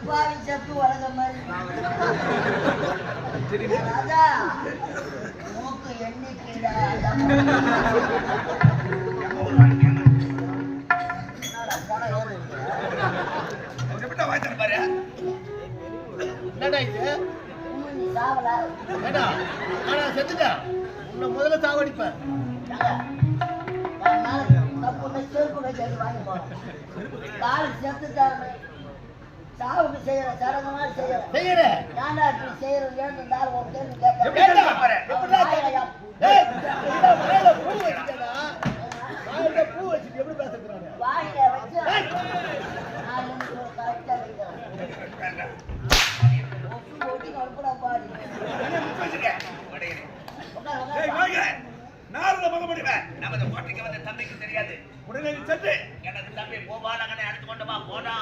அப்பாவி செப்பு வளர்ந்த மாதிரி ராஜா மூக்கு எண்ணிக்கைடா என்னடா இது சாவல செத்துட்டா உன்னை முதல்ல சாவடிப்பேன் காலு செத்துட்டாங்க சாவுக்கு செய்யற சரகமா செய்யற ஏன்டா செய்யறது ஏன் ஒரு கேள்வி பூ வச்சுட்டு எப்படி பேசுறாங்க வாயில வச்சு நான் ஒரு கரெக்டா வைக்கிறேன் ஓட்டி நடுப்புடா பாடி நமது கோட்டைக்கு வந்த தந்தைக்கு தெரியாது. உடனே சென்று எனது தம்பி கோபாலகனை அழைத்து கொண்டு வா போடா.